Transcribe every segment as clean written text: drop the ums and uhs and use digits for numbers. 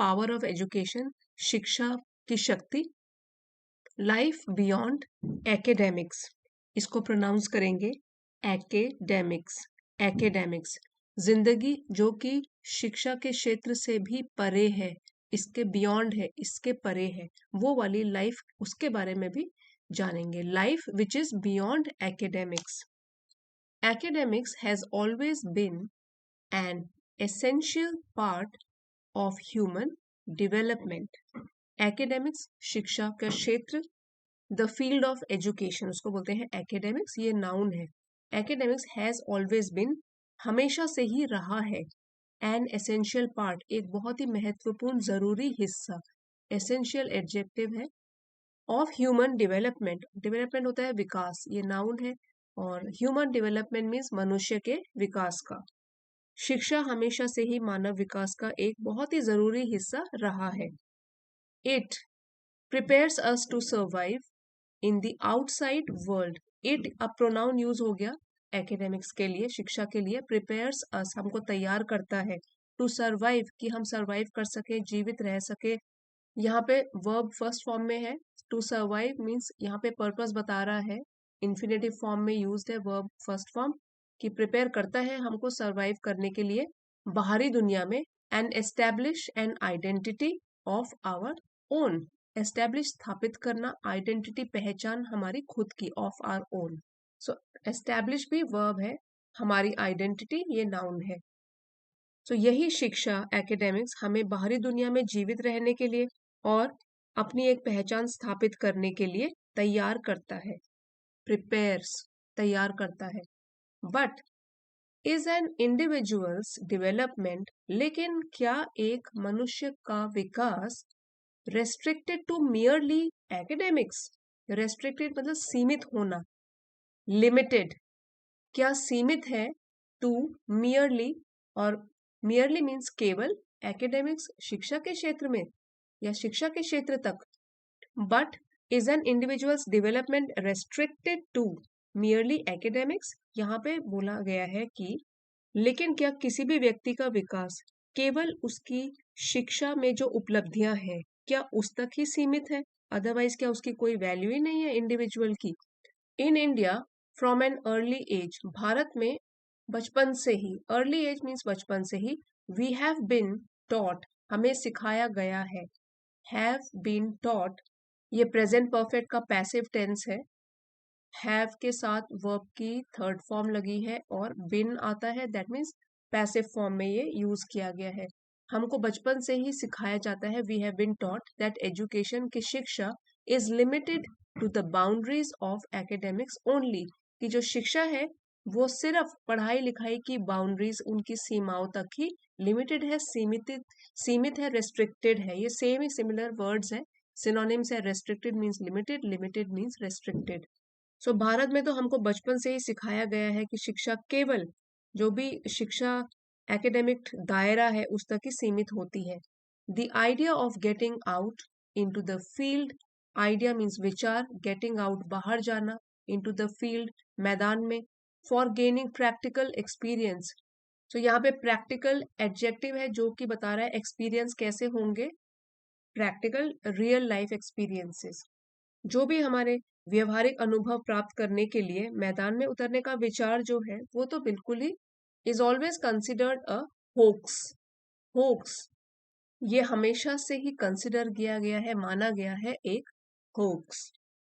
Power of education, शिक्षा की शक्ति। लाइफ बियॉन्ड एकेडेमिक्स, इसको प्रोनाउंस करेंगे एकेडेमिक्स, एकेडेमिक्स। जिंदगी जो कि शिक्षा के क्षेत्र से भी परे है, इसके बियॉन्ड है, इसके परे है, वो वाली लाइफ, उसके बारे में भी जानेंगे। Life which is beyond academics. Academics has always been an essential part of human development. Academics शिक्षा का क्षेत्र, the field of education उसको बोलते हैं academics, ये noun है। Academics has always been, हमेशा से ही रहा है, an essential part, एक बहुत ही महत्वपूर्ण जरूरी हिस्सा, essential adjective है, of human development, development होता है विकास, ये noun है, और ह्यूमन डेवलपमेंट मीन्स मनुष्य के विकास का। शिक्षा हमेशा से ही मानव विकास का एक बहुत ही जरूरी हिस्सा रहा है। It prepares us to survive in the outside world. It अब प्रोनाउन यूज हो गया एकेडेमिक्स के लिए, शिक्षा के लिए। प्रिपेयर्स अस, हमको तैयार करता है, टू सर्वाइव, कि हम सर्वाइव कर सके, जीवित रह सके। यहाँ पे वर्ब फर्स्ट फॉर्म में है, टू सर्वाइव मीन्स यहाँ पे पर्पस बता रहा है, इन्फिनेटिव फॉर्म में यूज्ड है वर्ब फर्स्ट फॉर्म, कि प्रिपेयर करता है हमको सर्वाइव करने के लिए बाहरी दुनिया में। And establish an identity of our own, establish स्थापित करना, आइडेंटिटी पहचान हमारी खुद की, of our own. So establish भी वर्ब है, हमारी आइडेंटिटी ये नाउन है। सो यही शिक्षा एकेडेमिक्स हमें बाहरी दुनिया में जीवित रहने के लिए और अपनी एक पहचान स्थापित करने के लिए तैयार करता है। प्रिपेयर्स, तैयार करता है। But is an individuals development, लेकिन क्या एक मनुष्य का विकास restricted to merely academics, restricted मतलब सीमित होना, लिमिटेड, क्या सीमित है टू मियरली, और मियरली मीन्स केवल, एकेडेमिक्स शिक्षा के क्षेत्र में या शिक्षा के क्षेत्र तक। But is an individuals development restricted to merely academics, यहाँ पे बोला गया है कि लेकिन क्या किसी भी व्यक्ति का विकास केवल उसकी शिक्षा में जो उपलब्धियां हैं, क्या उस तक ही सीमित है? अदरवाइज क्या उसकी कोई वैल्यू ही नहीं है इंडिविजुअल की? In India from an early age, भारत में बचपन से ही, अर्ली एज मीन्स बचपन से ही, वी हैव बीन टॉट, हमें सिखाया गया है, हैव बीन टॉट, ये प्रेजेंट परफेक्ट का पैसिव टेंस है, हैव के साथ वर्ब की थर्ड फॉर्म लगी है और बिन आता है, दैट मीन्स पैसिव फॉर्म में ये यूज किया गया है। हमको बचपन से ही सिखाया जाता है, we have been taught that education की शिक्षा is limited to the boundaries of academics only, कि जो शिक्षा है वो सिर्फ पढ़ाई लिखाई की बाउंड्रीज, उनकी सीमाओं तक ही लिमिटेड है, सीमित है, रेस्ट्रिक्टेड है। ये सेम ही सिमिलर वर्ड्स है, सिनोनिम्स है। Restricted means limited, limited means restricted. So Bharat में तो हमको बचपन से ही सिखाया गया है कि शिक्षा केवल, जो भी शिक्षा एकेडेमिक दायरा है उस तक ही सीमित होती है। The idea of getting out into the field, idea means विचार, गेटिंग आउट बाहर जाना, इनटू द फील्ड मैदान में, फॉर गेनिंग प्रैक्टिकल एक्सपीरियंस। तो यहाँ पे प्रैक्टिकल एडजेक्टिव है जो कि बता रहा है एक्सपीरियंस कैसे होंगे, प्रैक्टिकल रियल लाइफ एक्सपीरियंसेस, जो भी हमारे व्यवहारिक अनुभव प्राप्त करने के लिए मैदान में उतरने का विचार जो है वो तो बिल्कुल he is always considered a hoax. Hoax ये हमेशा से ही कंसिडर किया गया है, माना गया है एक होक्स।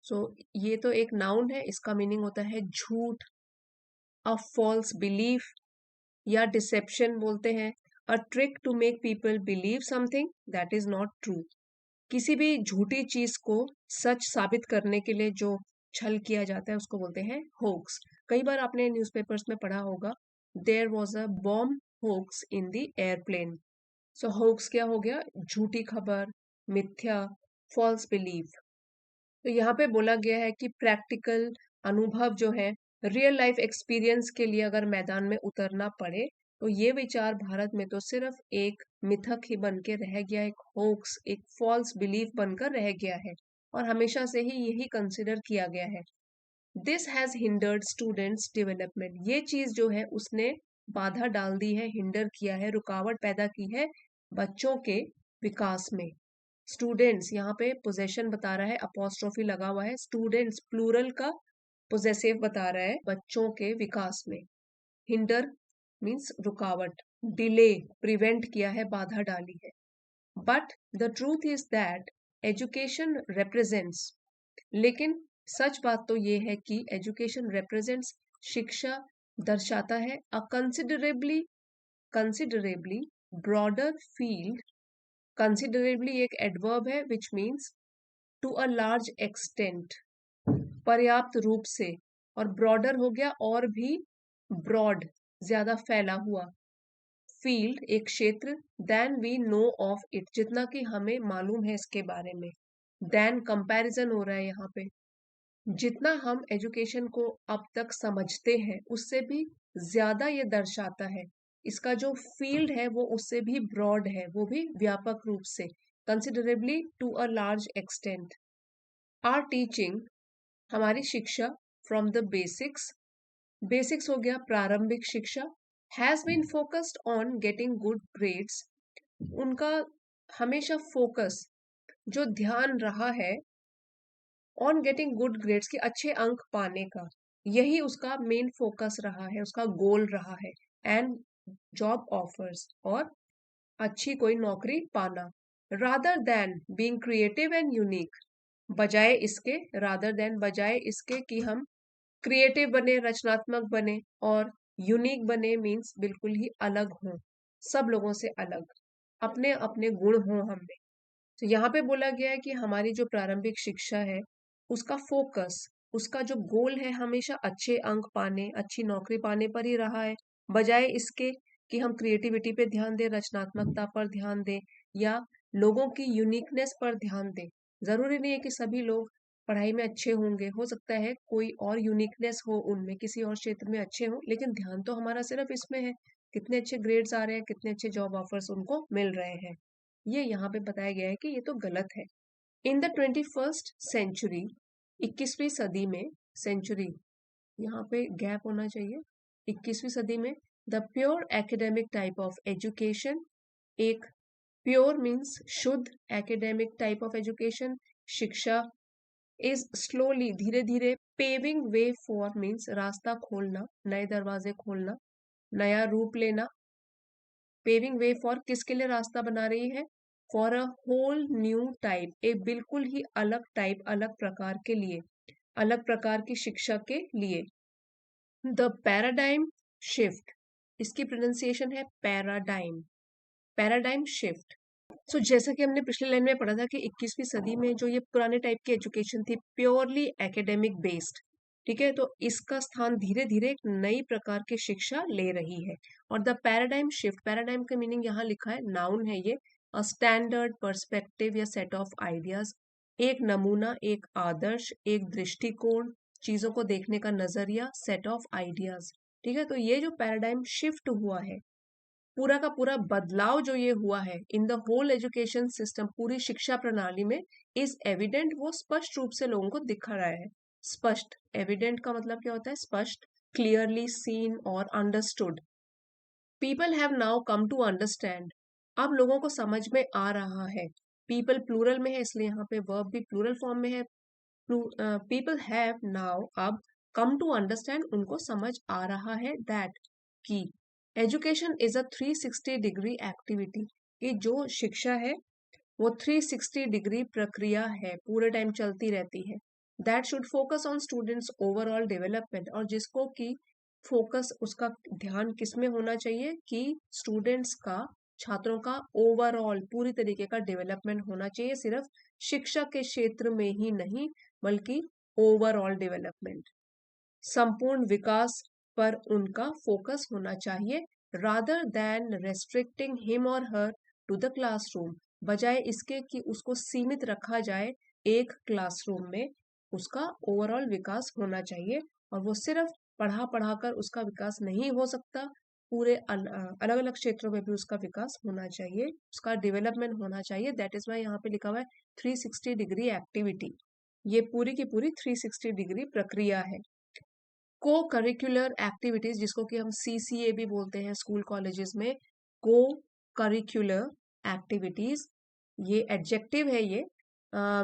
सो ये तो एक नाउन है, इसका मीनिंग होता है झूठ, अ फॉल्स बिलीफ या डिसेप्शन बोलते हैं, a trick to make people believe something that is not true. किसी भी झूठी चीज को सच साबित करने के लिए जो छल किया जाता है उसको बोलते हैं होक्स। कई बार आपने न्यूज़पेपर्स में पढ़ा होगा, there was a bomb hoax in the airplane. So hoax क्या हो गया? झूठी खबर, मिथ्या, फॉल्स बिलीफ। तो यहाँ पे बोला गया है कि प्रैक्टिकल अनुभव जो है, रियल लाइफ एक्सपीरियंस के लिए अगर मैदान में उतरना पड़े तो ये विचार भारत में तो सिर्फ एक मिथक ही बन के रह गया, एक होक्स, एक फॉल्स बिलीफ बनकर रह गया है और हमेशा से ही यही कंसिडर किया गया है। This has hindered students development, ये चीज जो है उसने बाधा डाल दी है, हिंडर किया है, रुकावट पैदा की है बच्चों के विकास में। स्टूडेंट्स, यहाँ पे पोजेशन बता रहा है, अपोस्ट्रोफी लगा हुआ है, स्टूडेंट्स प्लूरल का पोजेसिव बता रहा है, बच्चों के विकास में। हिंडर मीन्स रुकावट, डिले प्रिवेंट किया है, बाधा डाली है। But the truth is that education represents, लेकिन सच बात तो ये है कि एजुकेशन रिप्रेजेंट्स, शिक्षा दर्शाता है, a considerably broader field. Considerably एक एडवर्ब है which means to a large extent, पर्याप्त रूप से, और ब्रॉडर हो गया और भी ब्रॉड, ज्यादा फैला हुआ, फील्ड एक क्षेत्र, then we know of it, जितना कि हमें मालूम है इसके बारे में। देन कंपैरिजन हो रहा है यहाँ पे, जितना हम एजुकेशन को अब तक समझते हैं उससे भी ज्यादा ये दर्शाता है, इसका जो फील्ड है वो उससे भी ब्रॉड है, वो भी व्यापक रूप से, considerably to a large extent. Our teaching, हमारी शिक्षा, फ्रॉम द बेसिक्स, बेसिक्स हो गया प्रारंभिक शिक्षा, has been focused on getting good grades, उनका हमेशा फोकस, जो ध्यान रहा है, ऑन गेटिंग गुड ग्रेड्स के अच्छे अंक पाने का, यही उसका मेन फोकस रहा है, उसका गोल रहा है। एंड जॉब ऑफर्स, और अच्छी कोई नौकरी पाना। Rather than being creative and unique, बजाय इसके, रादर देन बजाय इसके कि हम क्रिएटिव बने, रचनात्मक बने, और यूनिक बने मीन्स बिल्कुल ही अलग हों, सब लोगों से अलग, अपने अपने गुण हों हमें। तो यहाँ पे बोला गया है कि हमारी जो प्रारंभिक शिक्षा है उसका फोकस, उसका जो गोल है, हमेशा अच्छे अंक पाने, अच्छी नौकरी पाने पर ही रहा है, बजाय इसके कि हम क्रिएटिविटी पे ध्यान दें, रचनात्मकता पर ध्यान दें, या लोगों की यूनिकनेस पर ध्यान दें। जरूरी नहीं है कि सभी लोग पढ़ाई में अच्छे होंगे, हो सकता है कोई और यूनिकनेस हो उनमें, किसी और क्षेत्र में अच्छे हो, लेकिन ध्यान तो हमारा सिर्फ इसमें है, कितने अच्छे ग्रेड्स आ रहे हैं, कितने अच्छे जॉब ऑफर्स उनको मिल रहे हैं। ये यहाँ पे बताया गया है कि ये तो गलत है। इन द 21st सेंचुरी, 21वीं सदी में, सेंचुरी यहाँ पे गैप होना चाहिए, 21वीं सदी में, the pure academic type of education, एक प्योर मीन्स शुद्ध, एकेडमिक टाइप ऑफ एजुकेशन शिक्षा, इज स्लोली धीरे धीरे, पेविंग वे फॉर मीन्स रास्ता खोलना, नए दरवाजे खोलना, नया रूप लेना। पेविंग वे फॉर किसके लिए रास्ता बना रही है? For a whole new type, एक बिल्कुल ही अलग टाइप, अलग प्रकार के लिए, अलग प्रकार की शिक्षा के लिए। द पैराडाइम शिफ्ट, इसकी प्रोनाउंसिएशन है पैराडाइम, पैराडाइम शिफ्ट। सो जैसा कि हमने पिछले लाइन में पढ़ा था कि 21वीं सदी में जो ये पुराने टाइप की एजुकेशन थी, प्योरली एकेडमिक बेस्ड, ठीक है, तो इसका स्थान धीरे धीरे एक नई प्रकार की शिक्षा ले रही है। और द पैराडाइम शिफ्ट, पैराडाइम का मीनिंग यहाँ लिखा है, नाउन है ये, अ स्टैंडर्ड पर्सपेक्टिव या सेट ऑफ आइडियाज, एक नमूना, एक आदर्श, एक दृष्टिकोण, चीजों को देखने का नजरिया, सेट ऑफ आइडियाज। ठीक है, तो ये जो पैराडाइम शिफ्ट हुआ है, पूरा का पूरा बदलाव जो ये हुआ है in the whole education system, पूरी शिक्षा प्रणाली में, इज एविडेंट, वो स्पष्ट रूप से लोगों को दिख रहा है। स्पष्ट, एविडेंट का मतलब क्या होता है? स्पष्ट, क्लियरली सीन और understood. People have now come to understand, अब लोगों को समझ में आ रहा है। पीपल प्लूरल में है इसलिए यहाँ पे वर्ब भी प्लूरल फॉर्म में है। पीपल हैव नाउ, अब, कम टू अंडरस्टैंड, उनको समझ आ रहा है, दैट, कि education is a 360 degree activity, कि जो शिक्षा है वो 360 डिग्री प्रक्रिया है, पूरे टाइम चलती रहती है। That should focus on students overall development, और जिसको कि फोकस, उसका ध्यान किस में होना चाहिए कि स्टूडेंट्स का, छात्रों का ओवरऑल पूरी तरीके का डेवलपमेंट होना चाहिए, सिर्फ शिक्षा के क्षेत्र में ही नहीं बल्कि ओवरऑल डेवलपमेंट, संपूर्ण विकास पर उनका फोकस होना चाहिए। रादर देन रेस्ट्रिक्टिंग हिम और हर टू द क्लासरूम, बजाय इसके कि उसको सीमित रखा जाए एक क्लासरूम में, उसका ओवरऑल विकास होना चाहिए। और वो सिर्फ पढ़ा पढ़ा कर उसका विकास नहीं हो सकता, पूरे अलग अलग क्षेत्रों में भी उसका विकास होना चाहिए, उसका डेवलपमेंट होना चाहिए। दैट इज वाई यहाँ पे लिखा हुआ है 360 डिग्री एक्टिविटी, ये पूरी की पूरी 360 डिग्री प्रक्रिया है। को करिकुलर एक्टिविटीज, जिसको कि हम CCA भी बोलते हैं स्कूल कॉलेजेस में, को करिकुलर एक्टिविटीज ये एडजेक्टिव है ये,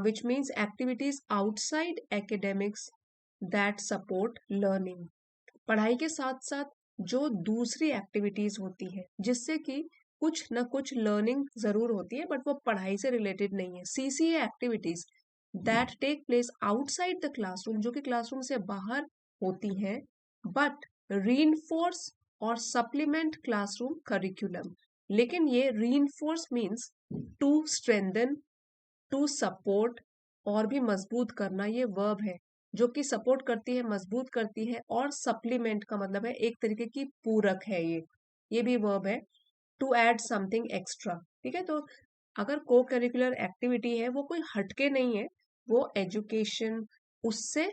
which means activities outside academics that support learning. पढ़ाई के साथ साथ जो दूसरी एक्टिविटीज होती है जिससे कि कुछ ना कुछ लर्निंग जरूर होती है बट वो पढ़ाई से रिलेटेड नहीं है, CCA activities that take place outside the classroom, जो कि क्लासरूम से बाहर होती हैं, बट रीइंफोर्स और सप्लीमेंट क्लासरूम करिकुलम। लेकिन ये reinforce means to strengthen, to support, और भी मजबूत करना, ये वर्ब है जो कि सपोर्ट करती है, मजबूत करती है, और सप्लीमेंट का मतलब है एक तरीके की पूरक है ये भी वर्ब है, टू ऐड समथिंग एक्स्ट्रा। ठीक है, तो अगर को करिकुलर एक्टिविटी है वो कोई हटके नहीं है, वो एजुकेशन उससे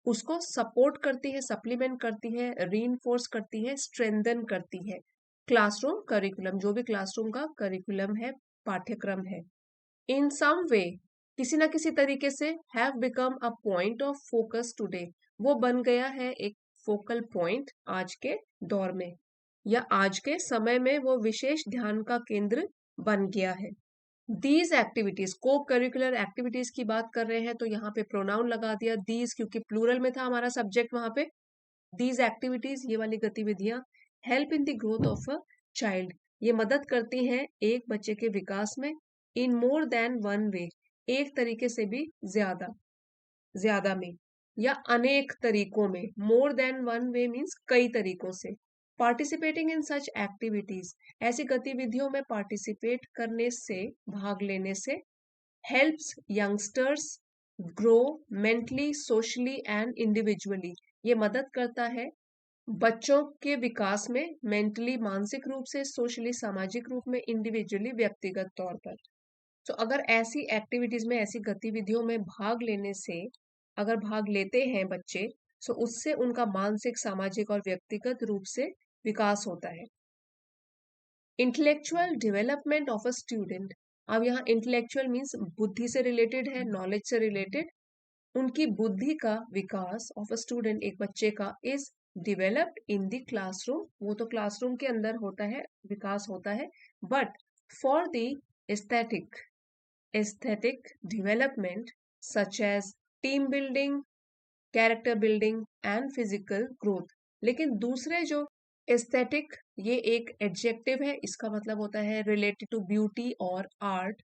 उसको सपोर्ट करती है, सप्लीमेंट करती है, रीइंफोर्स करती है, स्ट्रेंथन करती है। क्लासरूम करिकुलम, जो भी क्लासरूम का करिकुलम है, पाठ्यक्रम है, इन सम वे, किसी ना किसी तरीके से, have become a point of focus today, वो बन गया है एक फोकल पॉइंट आज के दौर में, या आज के समय में वो विशेष ध्यान का केंद्र बन गया है। दीज एक्टिविटीज, को करिकुलर एक्टिविटीज की बात कर रहे हैं तो यहाँ पे प्रोनाउन लगा दिया दीज, क्योंकि प्लूरल में था हमारा सब्जेक्ट वहां पे। दीज एक्टिविटीज, ये वाली गतिविधियां, help in the growth of a child, ये मदद करती हैं एक बच्चे के विकास में, इन मोर देन वन वे, एक तरीके से भी ज्यादा, ज्यादा में, या अनेक तरीकों में। More than one way means कई तरीकों से। पार्टिसिपेटिंग इन सच एक्टिविटीज, ऐसी गतिविधियों में पार्टिसिपेट करने से, भाग लेने से, helps youngsters grow mentally, socially and individually, ये मदद करता है बच्चों के विकास में, मेंटली मानसिक रूप से, सोशली सामाजिक रूप में, इंडिविजुअली व्यक्तिगत तौर पर। तो अगर ऐसी एक्टिविटीज में, ऐसी गतिविधियों में भाग लेने से, अगर भाग लेते हैं बच्चे, तो उससे उनका मानसिक, सामाजिक और व्यक्तिगत रूप से विकास होता है। Intellectual development of a student, अब यहाँ इंटेलेक्चुअल मीन्स बुद्धि से रिलेटेड है, नॉलेज से रिलेटेड। उनकी बुद्धि का विकास ऑफ अ स्टूडेंट, एक बच्चे का, is developed in the classroom, वो तो क्लासरूम के अंदर होता है, विकास होता है, but for the aesthetic aesthetic development such as team building, character building and physical growth। लेकिन दूसरे जो aesthetic, ये एक adjective है, इसका मतलब होता है related to beauty और art,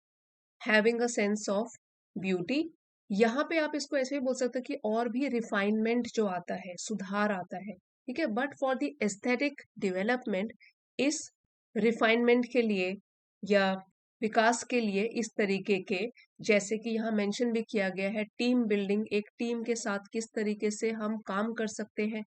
having a sense of beauty। यहाँ पे आप इसको ऐसे भी बोल सकते हो कि और भी रिफाइनमेंट जो आता है, सुधार आता है, ठीक है, but for the aesthetic development, इस रिफाइनमेंट के लिए या विकास के लिए, इस तरीके के, जैसे कि यहाँ मेंशन भी किया गया है, टीम बिल्डिंग, एक टीम के साथ किस तरीके से हम काम कर सकते हैं,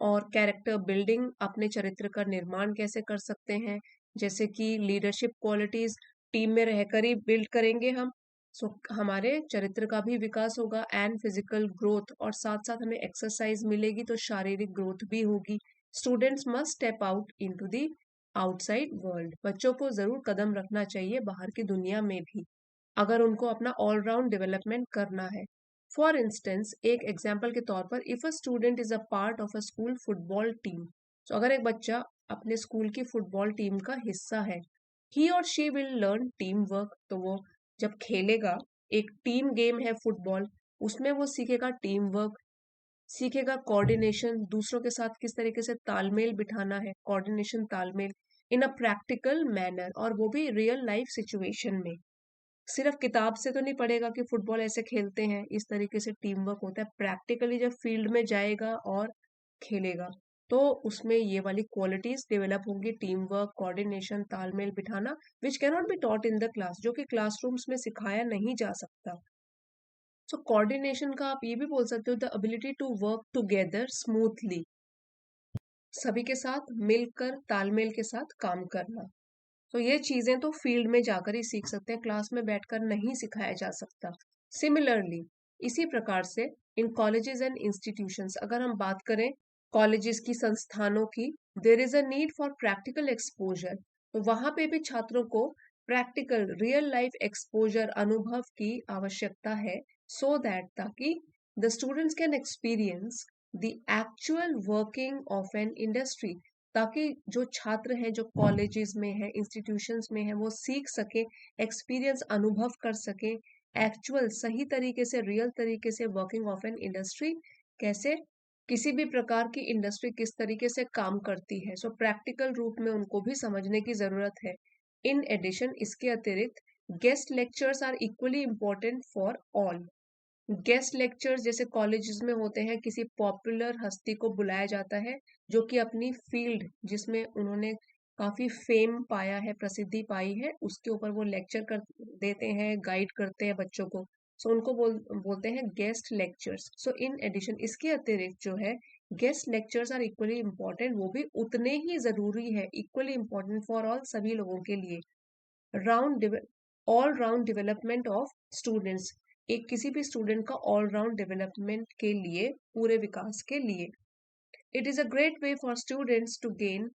और कैरेक्टर बिल्डिंग, अपने चरित्र का निर्माण कैसे कर सकते हैं, जैसे कि लीडरशिप क्वालिटीज टीम में रहकर ही बिल्ड करेंगे हम, सो हमारे चरित्र का भी विकास होगा, एंड फिजिकल ग्रोथ, और साथ साथ हमें एक्सरसाइज मिलेगी तो शारीरिक ग्रोथ भी होगी। Students must step out into the outside world, बच्चों को जरूर कदम रखना चाहिए बाहर की दुनिया में भी, अगर उनको अपना ऑलराउंड डेवलपमेंट करना है। फॉर इंस्टेंस, एक एग्जाम्पल के तौर पर, if a student is a part of a school football team, तो अगर एक बच्चा अपने स्कूल की फुटबॉल टीम का हिस्सा है, ही और she will learn team work, तो वो जब खेलेगा, एक टीम गेम है फुटबॉल, उसमें वो सीखेगा टीम वर्क, सीखेगा कोऑर्डिनेशन, दूसरों के साथ किस तरीके से तालमेल बिठाना है, कोऑर्डिनेशन, तालमेल, इन अ प्रैक्टिकल मैनर, और वो भी रियल लाइफ सिचुएशन में। सिर्फ किताब से तो नहीं पढ़ेगा कि फुटबॉल ऐसे खेलते हैं, इस तरीके से टीम वर्क होता है, प्रैक्टिकली जब फील्ड में जाएगा और खेलेगा तो उसमें ये वाली क्वालिटीज डेवलप होंगी, टीम वर्क, कोऑर्डिनेशन, तालमेल बिठाना, which can not be taught in the class, जो कि क्लासरूम्स में सिखाया नहीं जा सकता। सो कोऑर्डिनेशन का आप ये भी बोल सकते हो, the ability to work together smoothly, सभी के साथ मिलकर तालमेल के साथ काम करना। तो ये चीजें तो फील्ड में जाकर ही सीख सकते हैं, क्लास में बैठकर नहीं सिखाया जा सकता। सिमिलरली, इसी प्रकार से, इन कॉलेजेस एंड इंस्टीट्यूशंस, अगर हम बात करें कॉलेजेस की, संस्थानों की, there is a need for practical exposure, तो वहां पे भी छात्रों को प्रैक्टिकल, रियल लाइफ एक्सपोजर, अनुभव की आवश्यकता है, सो दैट, ताकि the students can experience the actual working of an industry, ताकि जो छात्र हैं जो कॉलेजेस में है, इंस्टीट्यूशंस में है, वो सीख सके, एक्सपीरियंस अनुभव कर सके, एक्चुअल सही तरीके से, रियल तरीके से वर्किंग ऑफ एन इंडस्ट्री कैसे, किसी भी प्रकार की इंडस्ट्री किस तरीके से काम करती है। सो प्रैक्टिकल रूप में उनको भी समझने की जरूरत है। इन एडिशन, इसके अतिरिक्त guest lectures are equally important for all. Guest lectures जैसे कॉलेजेस में होते हैं, किसी पॉपुलर हस्ती को बुलाया जाता है जो कि अपनी फील्ड जिसमें उन्होंने काफी फेम पाया है, प्रसिद्धि पाई है, उसके ऊपर वो लेक्चर कर देते हैं, गाइड करते हैं बच्चों को। सो उनको बोलते हैं guest lectures. So in addition, इसके अतिरिक्त जो है guest lectures are equally important, वो भी उतने ही जरूरी है, इक्वली इम्पोर्टेंट फॉर ऑल, सभी लोगों के लिए। Round all round development of students, एक किसी भी स्टूडेंट का ऑल राउंड डेवलपमेंट के लिए, पूरे विकास के लिए। It is a great way for students to gain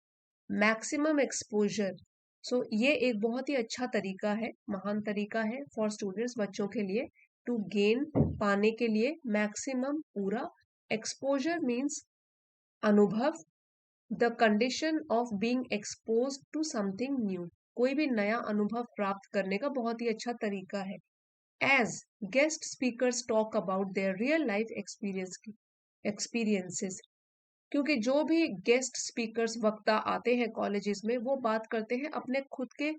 maximum exposure. So ये एक बहुत ही अच्छा तरीका है, महान तरीका है फॉर स्टूडेंट्स, बच्चों के लिए, टू गेन, पाने के लिए, मैक्सिमम, पूरा, एक्सपोजर मीन्स अनुभव, the condition of being expose to something new, कोई भी नया अनुभव प्राप्त करने का बहुत ही अच्छा तरीका है। As guest speakers talk about their real life experiences, क्योंकि जो भी गेस्ट स्पीकर्स, वक्ता आते हैं कॉलेजेस में, वो बात करते हैं अपने खुद के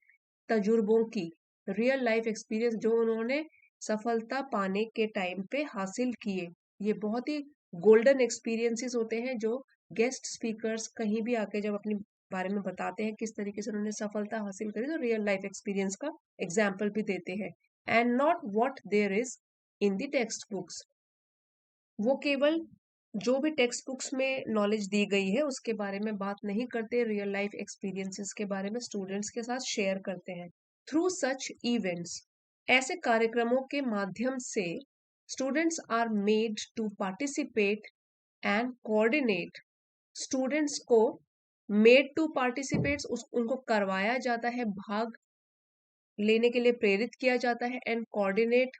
तजुर्बों की, रियल लाइफ एक्सपीरियंस जो उन्होंने सफलता पाने के टाइम पे हासिल किए। ये बहुत ही गोल्डन एक्सपीरियंसेस होते हैं जो गेस्ट स्पीकर्स कहीं भी आके जब अपने बारे में बताते हैं, किस तरीके से उन्होंने सफलता हासिल करी, तो रियल लाइफ एक्सपीरियंस का एग्जाम्पल भी देते हैं। And not what their is in the text books, वो केवल जो भी टेक्स्ट बुक्स में नॉलेज दी गई है उसके बारे में बात नहीं करते, रियल लाइफ एक्सपीरियंसेस के बारे में स्टूडेंट्स के साथ शेयर करते हैं। थ्रू सच इवेंट्स, ऐसे कार्यक्रमों के माध्यम से students are made to participate and coordinate, students को मेड टू पार्टिसिपेट, उनको करवाया जाता है, भाग लेने के लिए प्रेरित किया जाता है, एंड कोऑर्डिनेट,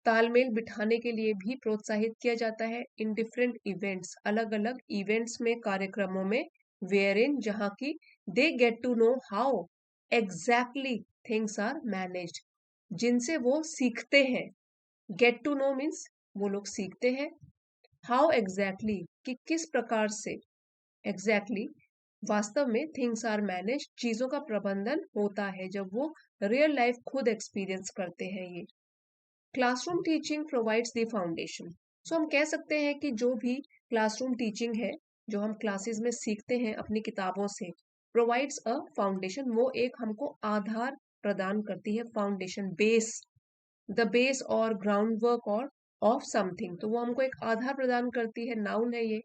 तालमेल बिठाने के लिए भी प्रोत्साहित किया जाता है, इन डिफरेंट इवेंट्स, अलग अलग इवेंट्स में, कार्यक्रमों में, वेयर इन, जहाँ की they get to know how exactly things are managed, जिनसे वो सीखते हैं। गेट टू नो मीन्स वो लोग सीखते हैं, हाउ एग्जैक्टली कि किस प्रकार से, एग्जैक्टली वास्तव में, थिंग्स आर मैनेज, चीजों का प्रबंधन होता है, जब वो रियल लाइफ खुद एक्सपीरियंस करते हैं ये। Classroom teaching provides the foundation, so हम कह सकते हैं कि जो भी क्लासरूम टीचिंग है, जो हम क्लासेस में सीखते हैं अपनी किताबों से, प्रोवाइड्स अ फाउंडेशन, वो एक हमको आधार प्रदान करती है, फाउंडेशन, बेस, द बेस और ग्राउंड वर्क और ऑफ समथिंग, तो वो हमको एक आधार प्रदान करती है, नाउन है ये।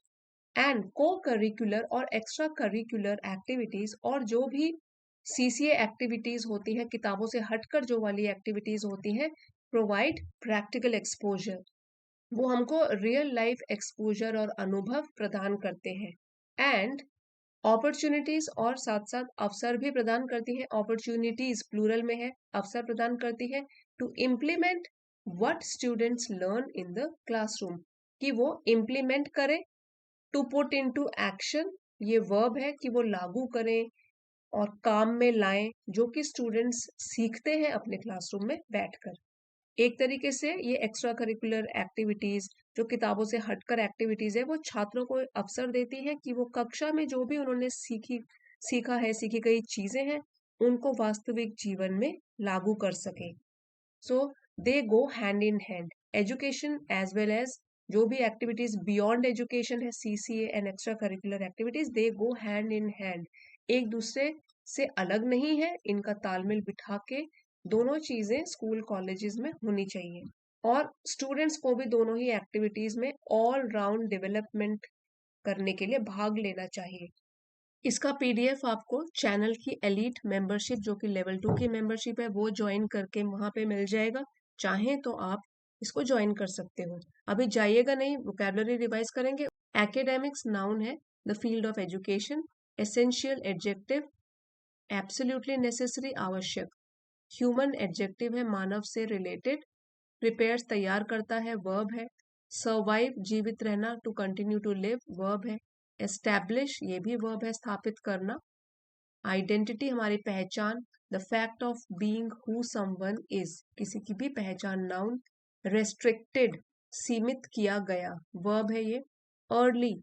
एंड को करिकुलर और एक्स्ट्रा करिकुलर एक्टिविटीज, और जो भी सीसीए एक्टिविटीज होती है, किताबों से हटकर जो वाली एक्टिविटीज होती हैं, प्रोवाइड प्रैक्टिकल एक्सपोजर, वो हमको रियल लाइफ एक्सपोजर और अनुभव प्रदान करते हैं। एंड अपॉर्चुनिटीज, और साथ साथ अवसर भी प्रदान करती है, अपॉर्चुनिटीज प्लूरल में है, अवसर प्रदान करती है, to implement what students learn in the classroom, कि वो इम्प्लीमेंट करें, टू पुट इनटू एक्शन, ये वर्ब है कि वो लागू करें और काम में लाएं जो कि स्टूडेंट्स सीखते हैं अपने क्लासरूम में बैठकर। एक तरीके से ये एक्स्ट्रा करिकुलर एक्टिविटीज, जो किताबों से हटकर एक्टिविटीज है, वो छात्रों को अवसर देती है कि वो कक्षा में जो भी उन्होंने सीखा है, सीखी गई चीजें हैं, उनको वास्तविक जीवन में लागू कर सके। So they go hand in hand, education as well as जो भी एक्टिविटीज बियॉन्ड एजुकेशन है, CCA and extra curricular activities, they go hand in hand, एक दूसरे से अलग नहीं है, इनका तालमेल बिठा के दोनों चीजें स्कूल कॉलेजेस में होनी चाहिए। और स्टूडेंट्स को भी दोनों ही एक्टिविटीज में ऑल राउंड डेवलपमेंट करने के लिए भाग लेना चाहिए। इसका पीडीएफ आपको चैनल की एलीट मेंबरशिप, जो कि लेवल 2 की मेंबरशिप है, वो ज्वाइन करके वहां पे मिल जाएगा। चाहें तो आप इसको ज्वाइन कर सकते हो। अभी जाइएगा नहीं, वोकैबुलरी रिवाइज करेंगे। एकेडमिक्स नाउन है, the field of education, essential adjective, absolutely necessary आवश्यक, ह्यूमन एडजेक्टिव है, मानव से रिलेटेड, प्रिपेयर्स तैयार करता है, वर्ब है, सर्वाइव जीवित रहना, to continue to live, verb है, एस्टैब्लिश ये भी वर्ब है, स्थापित करना। आइडेंटिटी हमारी पहचान, the fact of being who someone is, किसी की भी पहचान, नाउन। रेस्ट्रिक्टेड सीमित किया गया, वर्ब है ये। अर्ली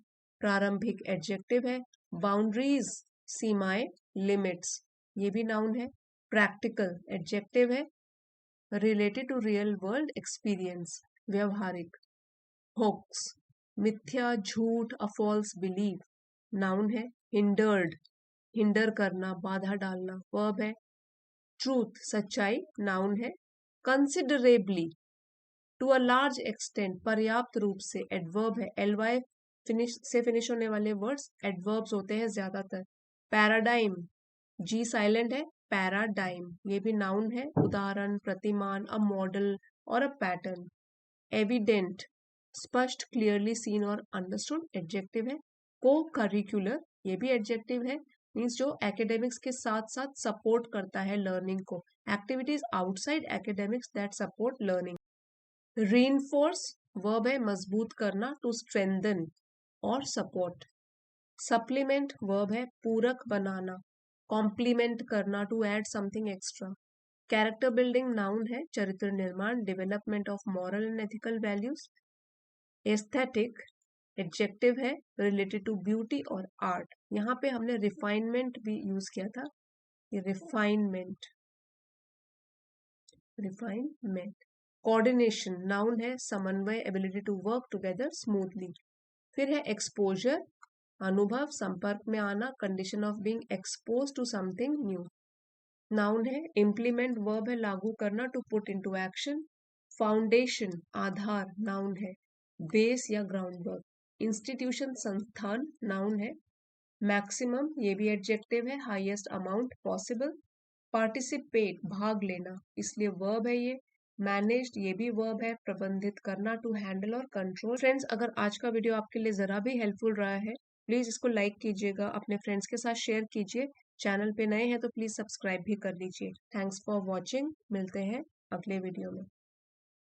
प्रारंभिक, एडजेक्टिव है। बाउंड्रीज सीमाएं, लिमिट्स, ये भी नाउन है। प्रैक्टिकल एडजेक्टिव है। Related to real world experience, व्यवहारिक। होक्स मिथ्या, झूठ, अ फॉल्स बिलीव, नाउन है। हिंडर्ड हिंडर करना, बाधा डालना, वर्ब है। ट्रूथ सच्चाई, नाउन है। Considerably to a large extent, पर्याप्त रूप से, एडवर्ब है। एलवाई फिनिश होने वाले वर्ड्स एडवर्ब्स होते हैं ज्यादातर। पैराडाइम जी साइलेंट है, पैराडाइम ये भी नाउन है। उदाहरण, प्रतिमान, अ मॉडल और अ पैटर्न। एविडेंट स्पष्ट, क्लियरली सीन और अंडरस्टूड, एडजेक्टिव है। को करिकुलर ये भी एडजेक्टिव है, मीन्स जो एकेडमिक्स के साथ साथ सपोर्ट करता है लर्निंग को। Activities outside academics that support learning. Reinforce verb है, मजबूत करना, टू स्ट्रेंथन और सपोर्ट। सप्लीमेंट वर्ब है, पूरक बनाना, कॉम्प्लीमेंट करना, to add something extra. Character building noun है, चरित्र निर्माण, development of moral and ethical values. Aesthetic adjective है, रिलेटेड टू ब्यूटी और आर्ट। यहाँ पे हमने रिफाइनमेंट भी यूज किया था, ये रिफाइनमेंट। कोऑर्डिनेशन नाउन है, समन्वय, ability to work together smoothly. फिर है एक्सपोजर, अनुभव, संपर्क में आना, condition of being expose to something new, noun है। इम्प्लीमेंट वर्ब है, लागू करना, to put into action. Foundation आधार, नाउन है। बेस या ग्राउंड वर्क। इंस्टीट्यूशन संस्थान, नाउन है। मैक्सिमम ये भी एडजेक्टिव है, हाईएस्ट अमाउंट पॉसिबल। पार्टिसिपेट भाग लेना, इसलिए वर्ब है ये। मैनेज्ड ये भी वर्ब है, प्रबंधित करना, टू हैंडल और कंट्रोल। फ्रेंड्स, अगर आज का वीडियो आपके लिए जरा भी हेल्पफुल रहा है, प्लीज इसको लाइक कीजिएगा, अपने फ्रेंड्स के साथ शेयर कीजिए। चैनल पे नए हैं तो प्लीज सब्सक्राइब भी कर लीजिए। थैंक्स फॉर वॉचिंग, मिलते हैं अगले वीडियो में।